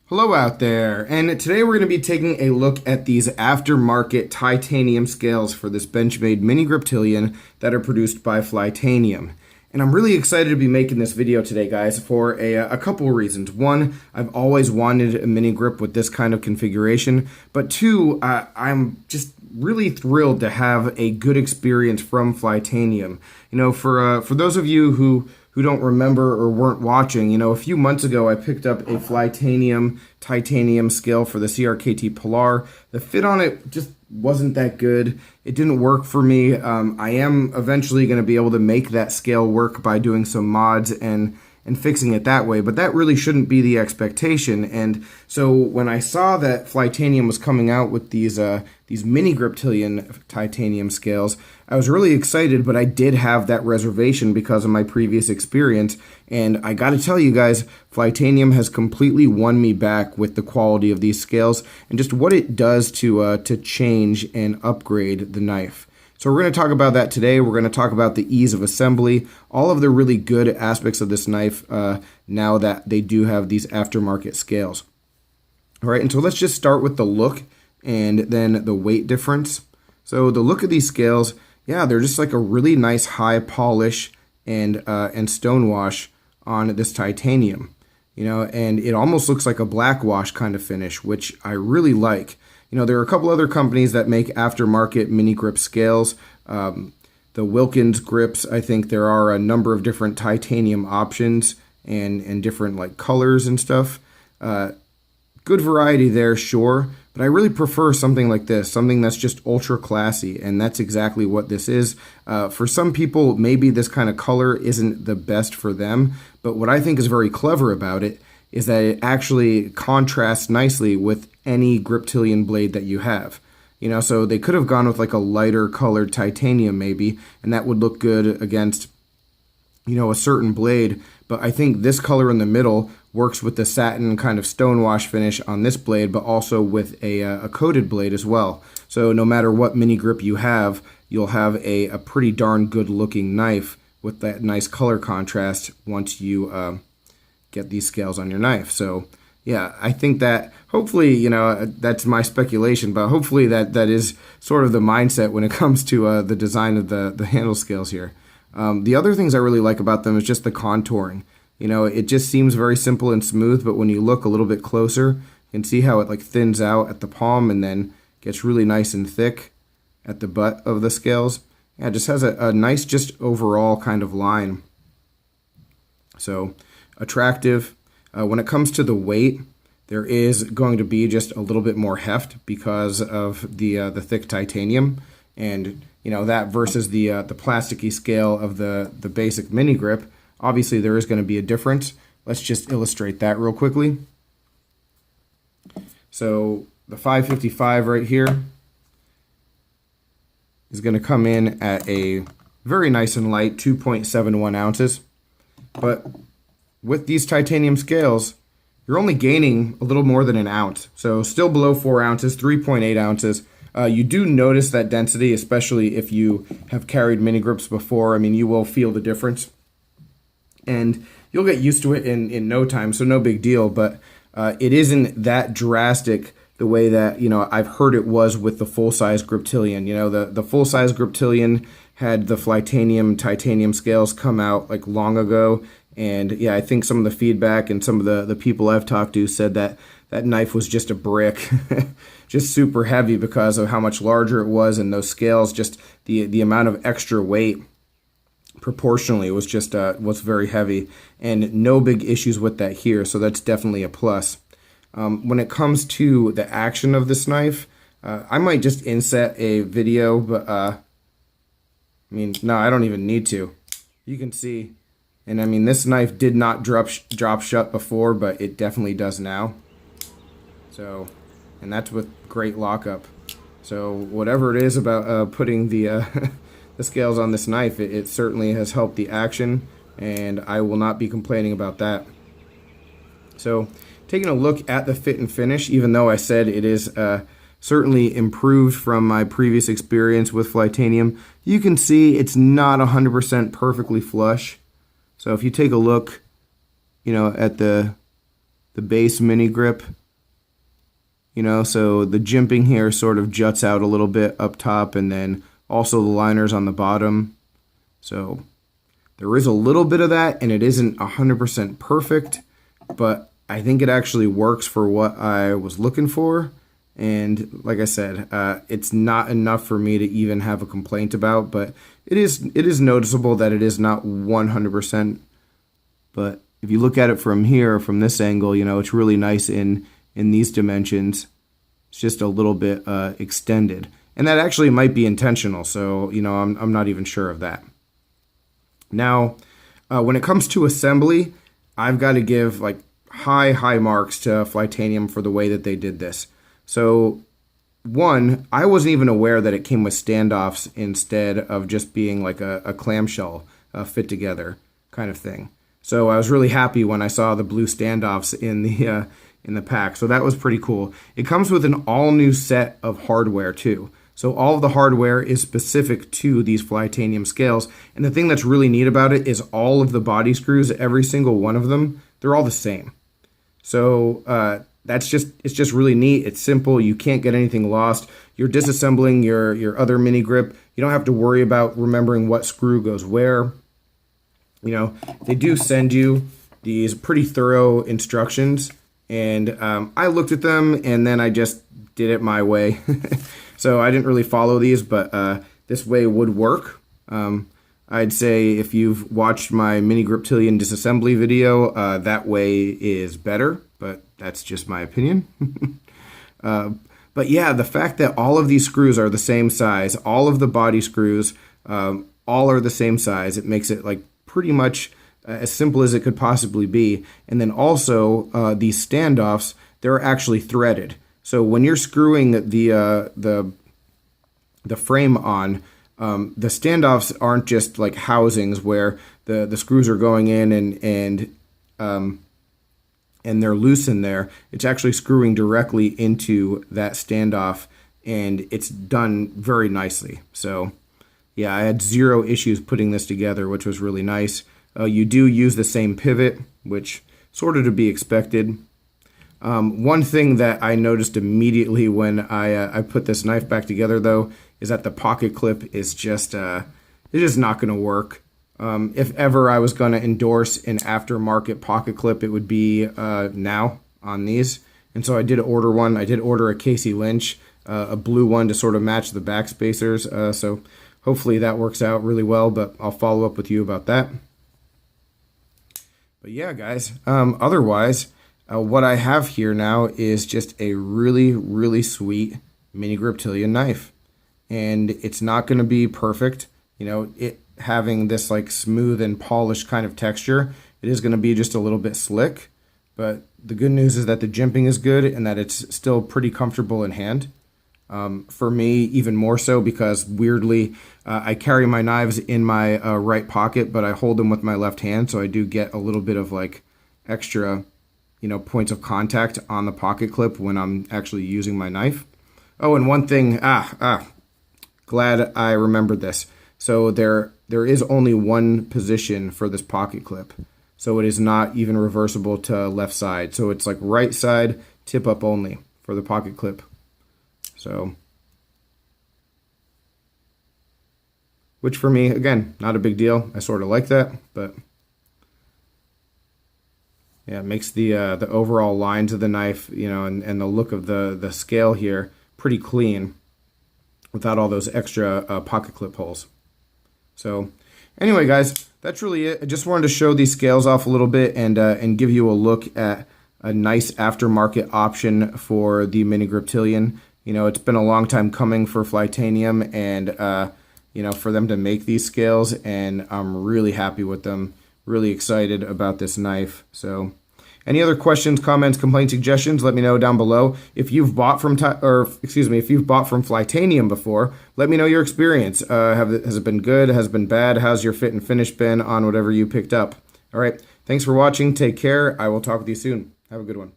Hello out there, and today we're going to be taking a look at these aftermarket titanium scales for this Benchmade mini Griptilian that are produced by Flytanium. And I'm really excited to be making this video today, guys, for a couple of reasons. One, I've always wanted a mini grip with this kind of configuration, but two, I'm just really thrilled to have a good experience from Flytanium. You know, for those of you who don't remember or weren't watching, you know, a few months ago I picked up a Flytanium titanium scale for the CRKT Polar. The fit on it just wasn't that good. It didn't work for me. I am eventually going to be able to make that scale work by doing some mods and fixing it that way, but that really shouldn't be the expectation. And so when I saw that Flytanium was coming out with these mini Griptilian titanium scales, I was really excited, but I did have that reservation because of my previous experience. And I got to tell you guys, Flytanium has completely won me back with the quality of these scales and just what it does to change and upgrade the knife. So we're going to talk about that today. We're going to talk about the ease of assembly, all of the really good aspects of this knife now that they do have these aftermarket scales. All right, and so let's just start with the look and then the weight difference. So the look of these scales, yeah, they're just like a really nice high polish and stone wash on this titanium, you know, and it almost looks like a black wash kind of finish, which I really like. You know, there are a couple other companies that make aftermarket mini grip scales. The Wilkins grips, I think there are a number of different titanium options and different like colors and stuff. Good variety there, sure, but I really prefer something like this, something that's just ultra classy, and that's exactly what this is. For some people, maybe this kind of color isn't the best for them, but what I think is very clever about it is that it actually contrasts nicely with any Griptilian blade that you have. You know, so they could have gone with like a lighter colored titanium maybe, and that would look good against, you know, a certain blade. But I think this color in the middle works with the satin kind of stonewash finish on this blade, but also with a coated blade as well. So no matter what mini grip you have, you'll have a pretty darn good looking knife with that nice color contrast once you get these scales on your knife. So yeah, I think that hopefully, you know, that's my speculation, but hopefully that is sort of the mindset when it comes to the design of the handle scales here. The other things I really like about them is just the contouring. You know, it just seems very simple and smooth, but when you look a little bit closer, you can see how it like thins out at the palm and then gets really nice and thick at the butt of the scales. Yeah, it just has a nice just overall kind of line. So attractive. When it comes to the weight, there is going to be just a little bit more heft because of the thick titanium, and you know that versus the plasticky scale of the basic mini grip. Obviously, there is going to be a difference. Let's just illustrate that real quickly. So the 555 right here is going to come in at a very nice and light 2.71 ounces, but with these titanium scales, you're only gaining a little more than an ounce. So still below 4 ounces, 3.8 ounces. You do notice that density, especially if you have carried mini grips before. I mean, you will feel the difference. And you'll get used to it in no time, so no big deal. But it isn't that drastic the way that, you know, I've heard it was with the full-size Griptilian. You know, the full-size Griptilian had the Flytanium titanium scales come out like long ago. And yeah, I think some of the feedback and some of the people I've talked to said that that knife was just a brick, just super heavy because of how much larger it was, and those scales, just the amount of extra weight proportionally was just was very heavy, and no big issues with that here. So that's definitely a plus. When it comes to the action of this knife, I might just inset a video, but I mean, no, I don't even need to. You can see. And I mean, this knife did not drop shut before, but it definitely does now. So, and that's with great lockup. So whatever it is about putting the the scales on this knife, it certainly has helped the action, and I will not be complaining about that. So taking a look at the fit and finish, even though I said it is certainly improved from my previous experience with Flytanium, you can see it's not 100% perfectly flush. So if you take a look, you know, at the the base mini grip. You know, so the jimping here sort of juts out a little bit up top, and then also the liners on the bottom. So there is a little bit of that, and it isn't 100% perfect, but I think it actually works for what I was looking for. And like I said, it's not enough for me to even have a complaint about, but it is noticeable that it is not 100%. But if you look at it from here, from this angle, you know, it's really nice in these dimensions. It's just a little bit extended. And that actually might be intentional, so, you know, I'm not even sure of that. Now, when it comes to assembly, I've got to give like high marks to Flytanium for the way that they did this. So, one, I wasn't even aware that it came with standoffs instead of just being like a clamshell fit together kind of thing. So I was really happy when I saw the blue standoffs in the pack. So that was pretty cool. It comes with an all new set of hardware too. So all of the hardware is specific to these Flytanium scales. And the thing that's really neat about it is all of the body screws, every single one of them, they're all the same. So it's just really neat. It's simple. You can't get anything lost. You're disassembling your other mini grip. You don't have to worry about remembering what screw goes where. You know, they do send you these pretty thorough instructions, and I looked at them and then I just did it my way. So I didn't really follow these, but this way would work. I'd say if you've watched my mini Griptilian disassembly video, that way is better, but that's just my opinion. But yeah, the fact that all of these screws are the same size, all of the body screws, all are the same size, it makes it like pretty much as simple as it could possibly be. And then also these standoffs, they're actually threaded. So when you're screwing the frame on, the standoffs aren't just like housings where the screws are going in and they're loose in there. It's actually screwing directly into that standoff, and it's done very nicely. So yeah, I had zero issues putting this together, which was really nice. You do use the same pivot, which sort of to be expected. One thing that I noticed immediately when I put this knife back together, though, is that the pocket clip is just it's just not going to work. If ever I was going to endorse an aftermarket pocket clip, it would be now on these. And so I did order one. I did order a Casey Lynch, a blue one to sort of match the back spacers. So hopefully that works out really well, but I'll follow up with you about that. But yeah, guys, otherwise, what I have here now is just a really sweet mini Griptilian knife. And it's not going to be perfect. You know, it having this like smooth and polished kind of texture, it is going to be just a little bit slick. But the good news is that the jimping is good and that it's still pretty comfortable in hand. For me, even more so because weirdly, I carry my knives in my right pocket, but I hold them with my left hand. So I do get a little bit of like extra, you know, points of contact on the pocket clip when I'm actually using my knife. Oh, and one thing, glad I remembered this. So there is only one position for this pocket clip. So it is not even reversible to left side. So it's like right side, tip up only for the pocket clip. So, which for me, again, not a big deal. I sort of like that, but yeah, it makes the overall lines of the knife, you know, and the look of the scale here pretty clean without all those extra pocket clip holes. So anyway, guys, that's really it. I just wanted to show these scales off a little bit and give you a look at a nice aftermarket option for the mini Griptilian. You know, it's been a long time coming for Flytanium and, you know, for them to make these scales, and I'm really happy with them. Really excited about this knife. So any other questions, comments, complaints, suggestions, let me know down below. If you've bought from if you've bought from Flytanium before, let me know your experience. Has it been good? Has it been bad? How's your fit and finish been on whatever you picked up? All right. Thanks for watching. Take care. I will talk with you soon. Have a good one.